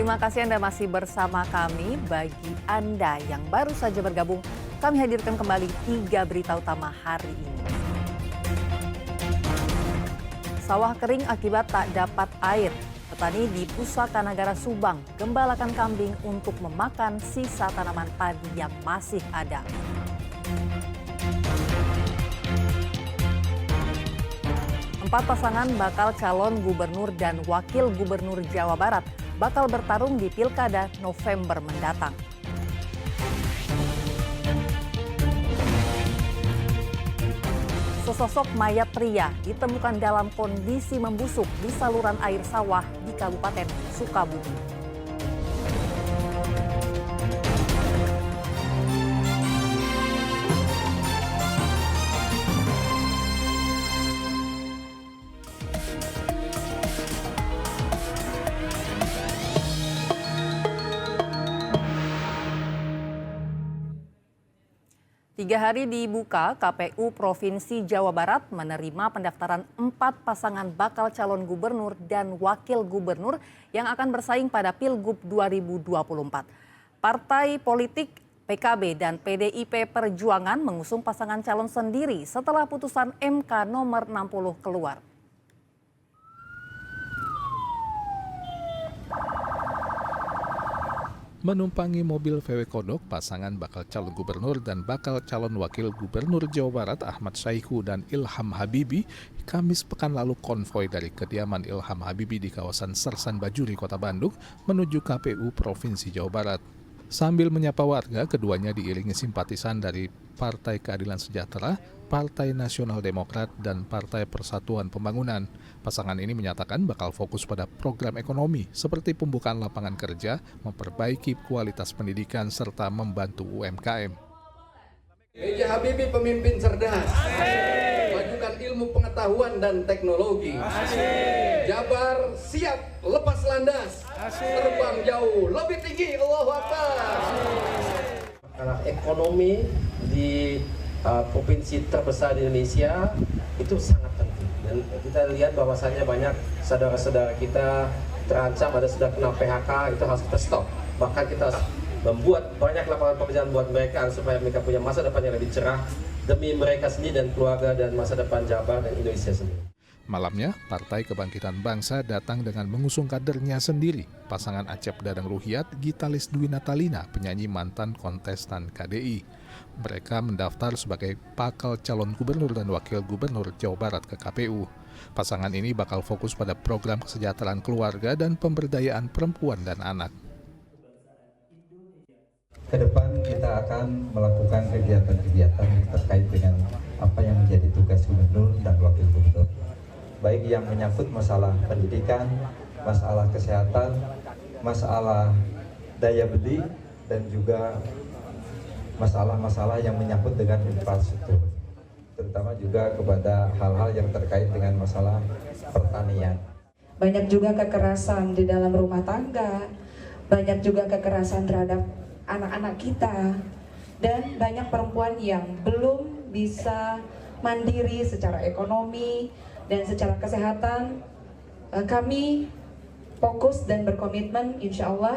Terima kasih Anda masih bersama kami. Bagi Anda yang baru saja bergabung, kami hadirkan kembali 3 berita utama hari ini. Sawah kering akibat tak dapat air. Petani di Pusaka Nagara Subang gembalakan kambing untuk memakan sisa tanaman padi yang masih ada. Empat pasangan bakal calon gubernur dan wakil gubernur Jawa Barat bakal bertarung di Pilkada November mendatang. Sesosok mayat pria ditemukan dalam kondisi membusuk di saluran air sawah di Kabupaten Sukabumi. Tiga hari dibuka, KPU Provinsi Jawa Barat menerima pendaftaran 4 pasangan bakal calon gubernur dan wakil gubernur yang akan bersaing pada Pilgub 2024. Partai politik PKB dan PDIP Perjuangan mengusung pasangan calon sendiri setelah putusan MK nomor 60 keluar. Menumpangi mobil VW Kodok, pasangan bakal calon gubernur dan bakal calon wakil gubernur Jawa Barat Ahmad Saiku dan Ilham Habibie, Kamis pekan lalu konvoi dari kediaman Ilham Habibie di kawasan Sersan Bajuri, Kota Bandung, menuju KPU Provinsi Jawa Barat. Sambil menyapa warga, keduanya diiringi simpatisan dari Partai Keadilan Sejahtera, Partai Nasional Demokrat, dan Partai Persatuan Pembangunan. Pasangan ini menyatakan bakal fokus pada program ekonomi seperti pembukaan lapangan kerja, memperbaiki kualitas pendidikan, serta membantu UMKM. B.J. Habibie pemimpin cerdas, majukan ilmu pengetahuan dan teknologi. Jabar siap lepas landas, terbang jauh lebih tinggi. Allahu Akbar. Karena ekonomi di provinsi terbesar di Indonesia itu sangat penting, dan kita lihat bahwasannya banyak saudara-saudara kita terancam, ada sudah kena PHK, itu harus kita stop. Bahkan kita membuat banyak lapangan pekerjaan buat mereka supaya mereka punya masa depan yang lebih cerah demi mereka sendiri dan keluarga dan masa depan Jabar dan Indonesia sendiri. Malamnya, Partai Kebangkitan Bangsa datang dengan mengusung kadernya sendiri, pasangan Acep Dadang Ruhyat, gitaris Dwi Natalina, penyanyi mantan kontestan KDI. Mereka mendaftar sebagai bakal calon gubernur dan wakil gubernur Jawa Barat ke KPU. Pasangan ini bakal fokus pada program kesejahteraan keluarga dan pemberdayaan perempuan dan anak. Ke depan kita akan melakukan kegiatan-kegiatan terkait dengan apa yang menjadi tugas gubernur dan wakil gubernur. Baik yang menyangkut masalah pendidikan, masalah kesehatan, masalah daya beli, dan juga masalah-masalah yang menyangkut dengan infrastruktur. Terutama juga kepada hal-hal yang terkait dengan masalah pertanian. Banyak juga kekerasan di dalam rumah tangga, banyak juga kekerasan terhadap anak-anak kita, dan banyak perempuan yang belum bisa mandiri secara ekonomi dan secara kesehatan. Kami fokus dan berkomitmen insya Allah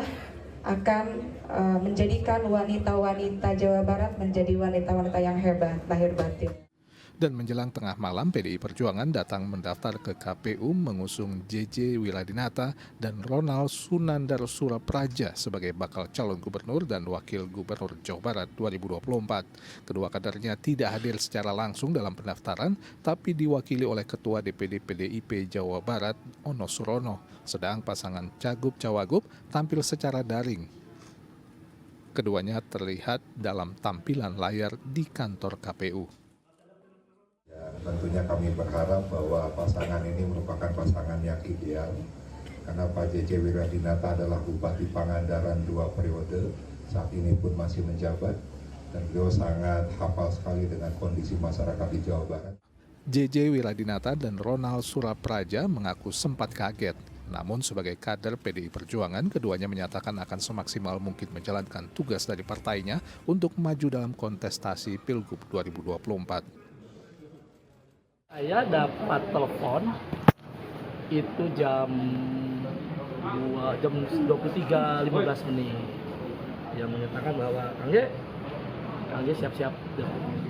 akan menjadikan wanita-wanita Jawa Barat menjadi wanita-wanita yang hebat lahir batin. Dan menjelang tengah malam, PDI Perjuangan datang mendaftar ke KPU mengusung JJ Wiladinata dan Ronald Sunandar Surapraja sebagai bakal calon gubernur dan wakil gubernur Jawa Barat 2024. Kedua kadernya tidak hadir secara langsung dalam pendaftaran, tapi diwakili oleh Ketua DPD PDIP Jawa Barat, Ono Surono. Sedang pasangan Cagup-Cawagup tampil secara daring. Keduanya terlihat dalam tampilan layar di kantor KPU. Tentunya kami berharap bahwa pasangan ini merupakan pasangan yang ideal, karena Pak JJ Wiladinata adalah Bupati Pangandaran 2 periode, saat ini pun masih menjabat, dan beliau sangat hafal sekali dengan kondisi masyarakat di Jawa Barat. JJ Wiladinata dan Ronald Surapraja mengaku sempat kaget. Namun sebagai kader PDI Perjuangan, keduanya menyatakan akan semaksimal mungkin menjalankan tugas dari partainya untuk maju dalam kontestasi Pilgub 2024. Saya dapat telepon itu jam jam 23.15 yang menyatakan bahwa Kang J siap-siap.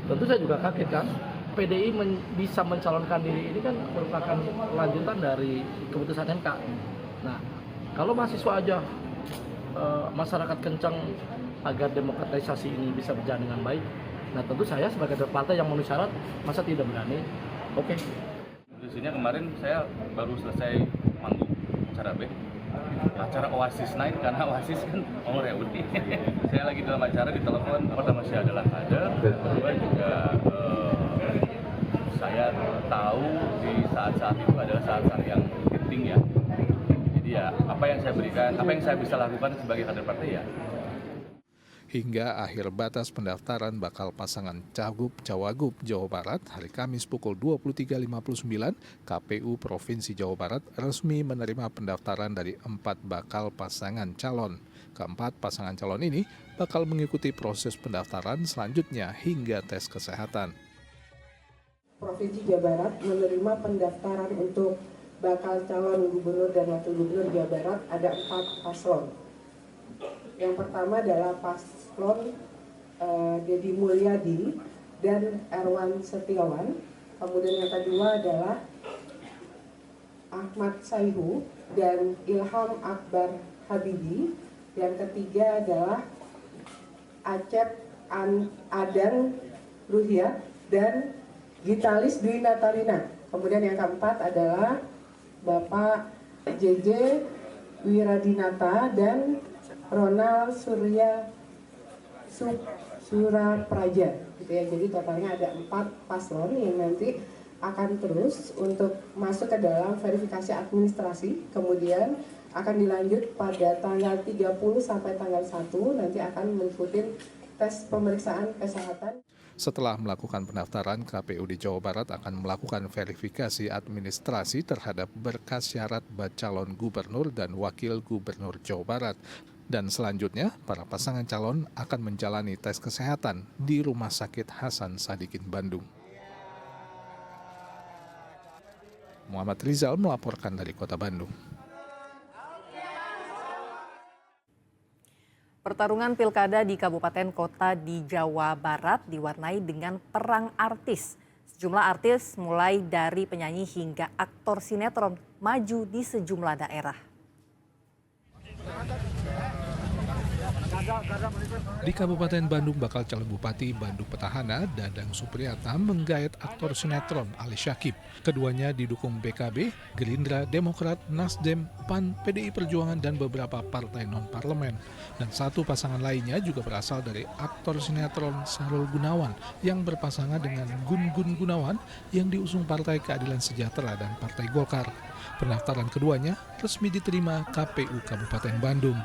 Tentu saya juga kaget kan, PDI bisa mencalonkan diri ini kan merupakan lanjutan dari keputusan MK. Nah, kalau mahasiswa aja masyarakat kencang agar demokratisasi ini bisa berjalan dengan baik, nah tentu saya sebagai partai yang memenuhi syarat masa tidak berani. Oke. Di sini kemarin saya baru selesai manggung acara B, acara Oasis Night, karena Oasis kan mau reuni. Saya lagi dalam acara di telepon, pertama saya adalah kader, kedua juga saya tahu di saat-saat itu adalah saat-saat yang penting ya. Jadi ya apa yang saya berikan, apa yang saya bisa lakukan sebagai kader partai ya. Hingga akhir batas pendaftaran bakal pasangan Cagup-Cawagup Jawa Barat hari Kamis pukul 23.59, KPU Provinsi Jawa Barat resmi menerima pendaftaran dari 4 bakal pasangan calon. Keempat pasangan calon ini bakal mengikuti proses pendaftaran selanjutnya hingga tes kesehatan. Provinsi Jawa Barat menerima pendaftaran untuk bakal calon gubernur dan wakil gubernur Jawa Barat ada 4 paslon. Yang pertama adalah paslon Deddy Mulyadi dan Erwan Setiawan. Kemudian yang kedua adalah Ahmad Saihu dan Ilham Akbar Habibi. Yang ketiga adalah Acep Adan Ruhyat dan Gitalis Dwi Natalina. Kemudian yang keempat adalah Bapak JJ Wiradinata dan Ronald Surapraja, gitu ya. Jadi totalnya ada 4 paslon yang nanti akan terus untuk masuk ke dalam verifikasi administrasi, kemudian akan dilanjut pada tanggal 30 sampai tanggal 1 nanti akan mengikuti tes pemeriksaan kesehatan. Setelah melakukan pendaftaran, KPU di Jawa Barat akan melakukan verifikasi administrasi terhadap berkas syarat calon gubernur dan wakil gubernur Jawa Barat. Dan selanjutnya, para pasangan calon akan menjalani tes kesehatan di Rumah Sakit Hasan Sadikin, Bandung. Muhammad Rizal melaporkan dari Kota Bandung. Pertarungan pilkada di kabupaten kota di Jawa Barat diwarnai dengan perang artis. Sejumlah artis mulai dari penyanyi hingga aktor sinetron maju di sejumlah daerah. Di Kabupaten Bandung, bakal calon Bupati Bandung Petahana Dadang Supriyatna menggait aktor sinetron Ali Syakib. Keduanya didukung PKB, Gerindra, Demokrat, Nasdem, PAN, PDI Perjuangan, dan beberapa partai non-parlemen. Dan satu pasangan lainnya juga berasal dari aktor sinetron Sahrul Gunawan yang berpasangan dengan Gun Gun Gunawan yang diusung Partai Keadilan Sejahtera dan Partai Golkar. Pendaftaran keduanya resmi diterima KPU Kabupaten Bandung.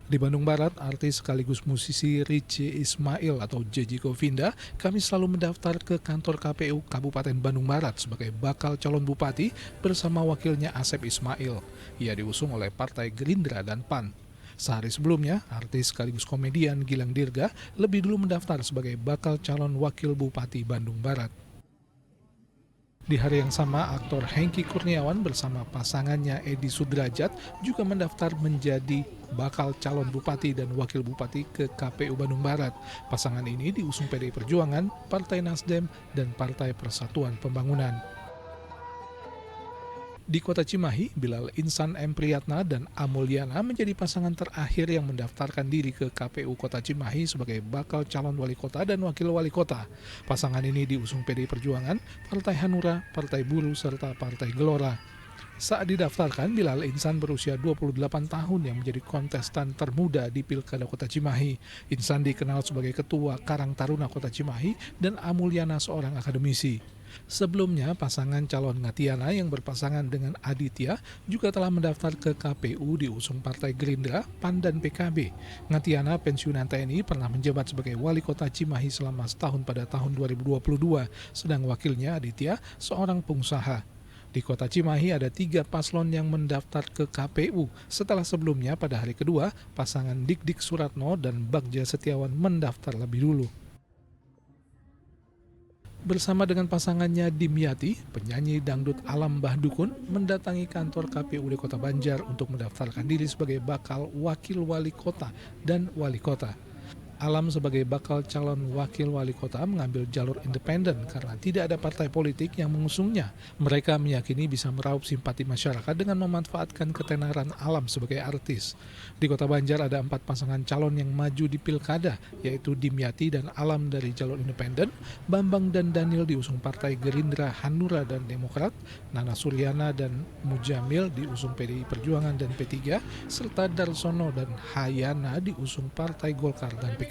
Di Bandung Barat, artis sekaligus musisi Richie Ismail atau JJ Govinda Kamis selalu mendaftar ke kantor KPU Kabupaten Bandung Barat sebagai bakal calon bupati bersama wakilnya Asep Ismail. Ia diusung oleh Partai Gerindra dan PAN. Sehari sebelumnya, artis sekaligus komedian Gilang Dirga lebih dulu mendaftar sebagai bakal calon wakil bupati Bandung Barat. Di hari yang sama, aktor Hengki Kurniawan bersama pasangannya Edi Sudrajat juga mendaftar menjadi bakal calon bupati dan wakil bupati ke KPU Bandung Barat. Pasangan ini diusung PDI Perjuangan, Partai Nasdem, dan Partai Persatuan Pembangunan. Di Kota Cimahi, Bilal Insan M. Priyatna dan Amulyana menjadi pasangan terakhir yang mendaftarkan diri ke KPU Kota Cimahi sebagai bakal calon wali kota dan wakil wali kota. Pasangan ini diusung PDI Perjuangan, Partai Hanura, Partai Buruh, serta Partai Gelora. Saat didaftarkan, Bilal Insan berusia 28 tahun yang menjadi kontestan termuda di Pilkada Kota Cimahi. Insan dikenal sebagai Ketua Karang Taruna Kota Cimahi dan Amulyana seorang akademisi. Sebelumnya, pasangan calon Ngatiana yang berpasangan dengan Aditya juga telah mendaftar ke KPU diusung Partai Gerindra, PAN, dan PKB. Ngatiana, pensiunan TNI, pernah menjabat sebagai wali kota Cimahi selama setahun pada tahun 2022, sedang wakilnya Aditya, seorang pengusaha. Di Kota Cimahi ada 3 paslon yang mendaftar ke KPU setelah sebelumnya pada hari kedua pasangan Dik Suratno dan Bagja Setiawan mendaftar lebih dulu. Bersama dengan pasangannya Dimyati, penyanyi dangdut Alam Mbah Dukun mendatangi kantor KPUD Kota Banjar untuk mendaftarkan diri sebagai bakal wakil wali kota dan wali kota. Alam sebagai bakal calon wakil wali kota mengambil jalur independen karena tidak ada partai politik yang mengusungnya. Mereka meyakini bisa meraup simpati masyarakat dengan memanfaatkan ketenaran Alam sebagai artis. Di Kota Banjar ada 4 pasangan calon yang maju di pilkada, yaitu Dimyati dan Alam dari jalur independen, Bambang dan Daniel diusung Partai Gerindra, Hanura dan Demokrat, Nana Suryana dan Mujamil diusung PDI Perjuangan dan P3, serta Darsono dan Hayana diusung Partai Golkar dan PKB.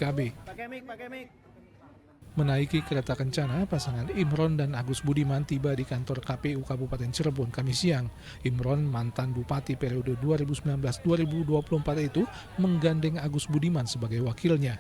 Menaiki kereta kencana, pasangan Imron dan Agus Budiman tiba di kantor KPU Kabupaten Cirebon Kamis siang. Imron, mantan bupati periode 2019-2024 itu, menggandeng Agus Budiman sebagai wakilnya.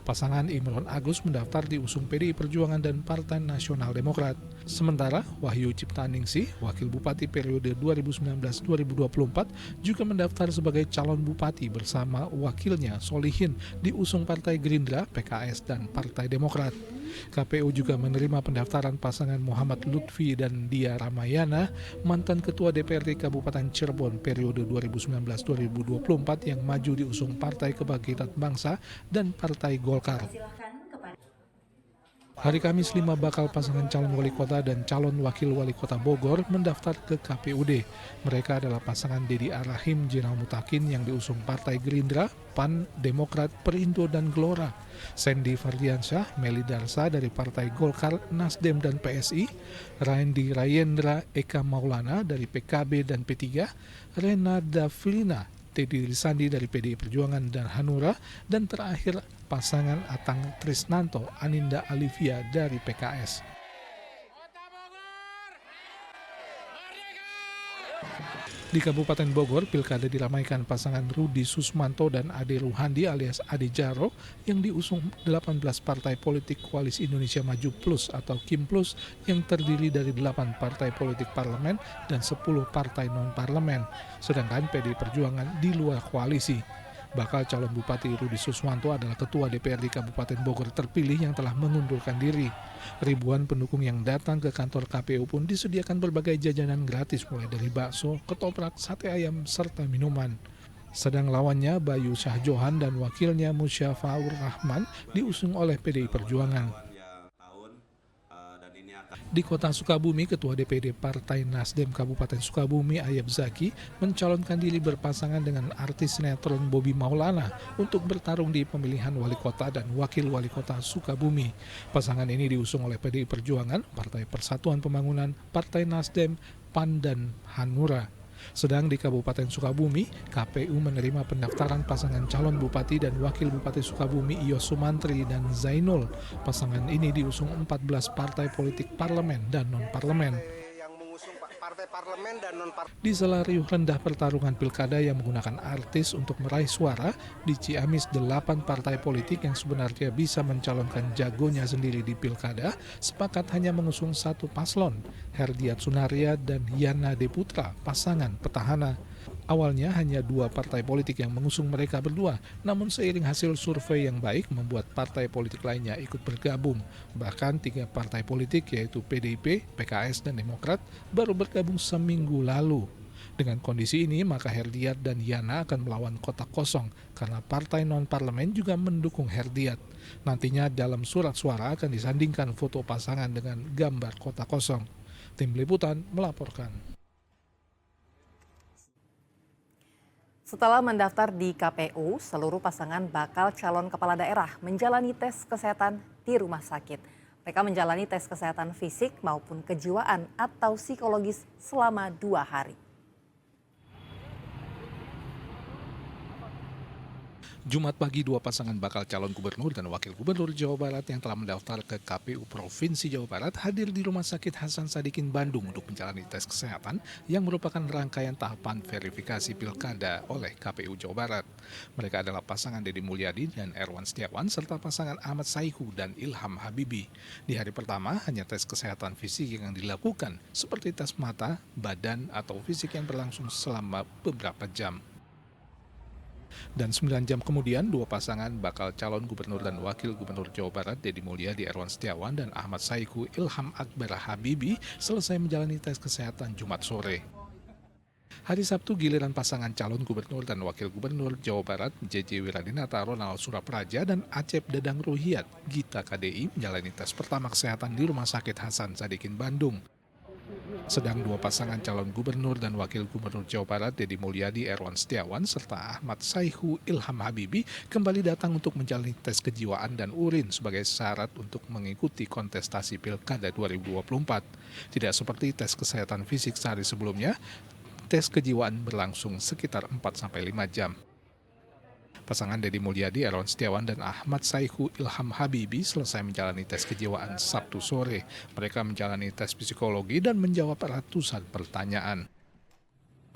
Pasangan Imron Agus mendaftar diusung PDI Perjuangan dan Partai Nasional Demokrat. Sementara Wahyu Ciptaningsih, wakil bupati periode 2019-2024, juga mendaftar sebagai calon bupati bersama wakilnya Solihin diusung Partai Gerindra, PKS, dan Partai Demokrat. KPU juga menerima pendaftaran pasangan Muhammad Lutfi dan Dia Ramayana, mantan Ketua DPRD Kabupaten Cirebon periode 2019-2024 yang maju diusung Partai Kebangkitan Bangsa dan Partai Golkar. Hari Kamis, 5 bakal pasangan calon wali kota dan calon wakil wali kota Bogor mendaftar ke KPUD. Mereka adalah pasangan Dedi Arahim Jenal Mutakin yang diusung Partai Gerindra, PAN, Demokrat, Perindo, dan Gelora. Sandy Fardiansyah, Meli Darsa dari Partai Golkar, Nasdem, dan PSI. Randy Rayendra Eka Maulana dari PKB dan P3. Rena Davlina Teddy Risandi dari PDI Perjuangan dan Hanura, dan terakhir pasangan Atang Trisnanto Aninda Alivia dari PKS. Di Kabupaten Bogor, pilkada diramaikan pasangan Rudi Susmanto dan Ade Ruhandi alias Ade Jaro yang diusung 18 partai politik Koalisi Indonesia Maju Plus atau KIM Plus yang terdiri dari 8 partai politik parlemen dan 10 partai non-parlemen, sedangkan PDI Perjuangan di luar koalisi. Bakal calon Bupati Rudi Susmanto adalah Ketua DPRD Kabupaten Bogor terpilih yang telah mengundurkan diri. Ribuan pendukung yang datang ke kantor KPU pun disediakan berbagai jajanan gratis mulai dari bakso, ketoprak, sate ayam, serta minuman. Sedang lawannya Bayu Syahjohan dan wakilnya Musyafaur Rahman diusung oleh PDI Perjuangan. Di Kota Sukabumi, Ketua DPD Partai Nasdem Kabupaten Sukabumi Ayab Zaki mencalonkan diri berpasangan dengan artis sinetron Bobby Maulana untuk bertarung di pemilihan wali kota dan wakil wali kota Sukabumi. Pasangan ini diusung oleh PDI Perjuangan, Partai Persatuan Pembangunan, Partai Nasdem, PAN, dan Hanura. Sedang di Kabupaten Sukabumi, KPU menerima pendaftaran pasangan calon bupati dan wakil bupati Sukabumi Iyos Sumantri dan Zainul. Pasangan ini diusung 14 partai politik parlemen dan non-parlemen. Di sela riuh rendah pertarungan pilkada yang menggunakan artis untuk meraih suara, di Ciamis 8 partai politik yang sebenarnya bisa mencalonkan jagonya sendiri di pilkada sepakat hanya mengusung satu paslon, Herdiat Sunaria dan Yana Deputra, pasangan petahana. Awalnya hanya 2 partai politik yang mengusung mereka berdua, namun seiring hasil survei yang baik membuat partai politik lainnya ikut bergabung. Bahkan 3 partai politik yaitu PDIP, PKS, dan Demokrat baru bergabung seminggu lalu. Dengan kondisi ini, maka Herdiat dan Yana akan melawan kotak kosong karena partai non-parlemen juga mendukung Herdiat. Nantinya dalam surat suara akan disandingkan foto pasangan dengan gambar kotak kosong. Tim Liputan melaporkan. Setelah mendaftar di KPU, seluruh pasangan bakal calon kepala daerah menjalani tes kesehatan di rumah sakit. Mereka menjalani tes kesehatan fisik maupun kejiwaan atau psikologis selama 2 hari. Jumat pagi, 2 pasangan bakal calon gubernur dan wakil gubernur Jawa Barat yang telah mendaftar ke KPU Provinsi Jawa Barat hadir di Rumah Sakit Hasan Sadikin Bandung untuk menjalani tes kesehatan yang merupakan rangkaian tahapan verifikasi pilkada oleh KPU Jawa Barat. Mereka adalah pasangan Deddy Mulyadi dan Erwan Setiawan serta pasangan Ahmad Saiku dan Ilham Habibi. Di hari pertama hanya tes kesehatan fisik yang dilakukan seperti tes mata, badan, atau fisik yang berlangsung selama beberapa jam. Dan 9 jam kemudian, dua pasangan bakal calon gubernur dan wakil gubernur Jawa Barat, Deddy Mulyadi Erwan Setiawan dan Ahmad Saiku Ilham Akbar Habibie selesai menjalani tes kesehatan Jumat sore. Hari Sabtu, giliran pasangan calon gubernur dan wakil gubernur Jawa Barat, JJ Wiradinata, Ronald Surapraja, dan Acep Dadang Ruhiat, Gita KDI, menjalani tes pertama kesehatan di Rumah Sakit Hasan Sadikin, Bandung. Sedang dua pasangan calon gubernur dan wakil gubernur Jawa Barat, Deddy Mulyadi Erwan Setiawan, serta Ahmad Saiku Ilham Habibie, kembali datang untuk menjalani tes kejiwaan dan urin sebagai syarat untuk mengikuti kontestasi Pilkada 2024. Tidak seperti tes kesehatan fisik sehari sebelumnya, tes kejiwaan berlangsung sekitar 4-5 jam. Pasangan Deddy Mulyadi Erwan Setiawan dan Ahmad Saiku Ilham Habibie selesai menjalani tes kejiwaan Sabtu sore. Mereka menjalani tes psikologi dan menjawab ratusan pertanyaan.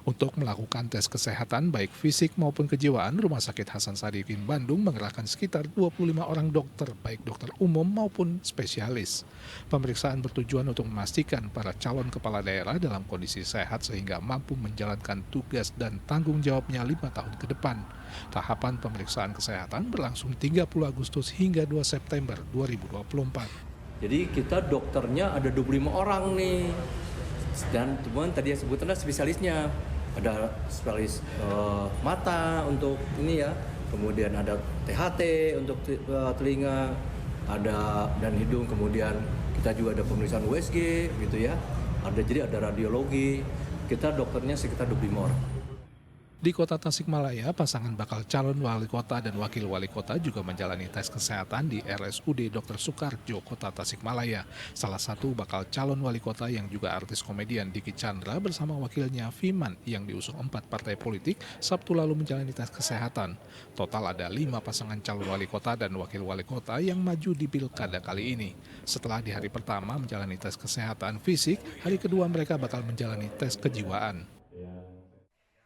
Untuk melakukan tes kesehatan baik fisik maupun kejiwaan, Rumah Sakit Hasan Sadikin Bandung mengerahkan sekitar 25 orang dokter, baik dokter umum maupun spesialis. Pemeriksaan bertujuan untuk memastikan para calon kepala daerah dalam kondisi sehat sehingga mampu menjalankan tugas dan tanggung jawabnya 5 tahun ke depan. Tahapan pemeriksaan kesehatan berlangsung 30 Agustus hingga 2 September 2024. Jadi kita dokternya ada 25 orang nih. Dan teman tadi yang sebutkan spesialisnya. Ada spesialis mata untuk ini ya, kemudian ada THT untuk telinga, ada dan hidung, kemudian kita juga ada pemeriksaan USG gitu ya. Jadi ada radiologi. Kita dokternya sekitar 25 orang. Di Kota Tasikmalaya, pasangan bakal calon wali kota dan wakil wali kota juga menjalani tes kesehatan di RSUD Dr. Soekarjo, Kota Tasikmalaya. Salah satu bakal calon wali kota yang juga artis komedian Diki Chandra bersama wakilnya Fiman yang diusung 4 partai politik Sabtu lalu menjalani tes kesehatan. Total ada 5 pasangan calon wali kota dan wakil wali kota yang maju di pilkada kali ini. Setelah di hari pertama menjalani tes kesehatan fisik, hari kedua mereka bakal menjalani tes kejiwaan.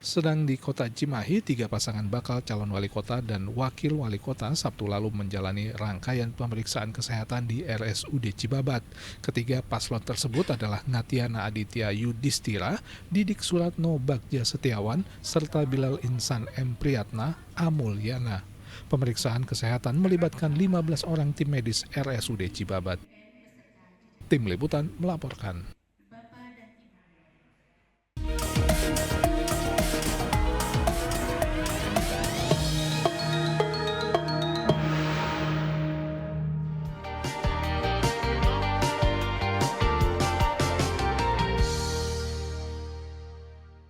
Sedang di Kota Cimahi, 3 pasangan bakal calon wali kota dan wakil wali kota Sabtu lalu menjalani rangkaian pemeriksaan kesehatan di RSUD Cibabat. Ketiga paslon tersebut adalah Ngatiana Aditya Yudhistira, Didik Suratno Bagja Setiawan, serta Bilal Insan M. Priyatna Amulyana. Pemeriksaan kesehatan melibatkan 15 orang tim medis RSUD Cibabat. Tim Liputan melaporkan.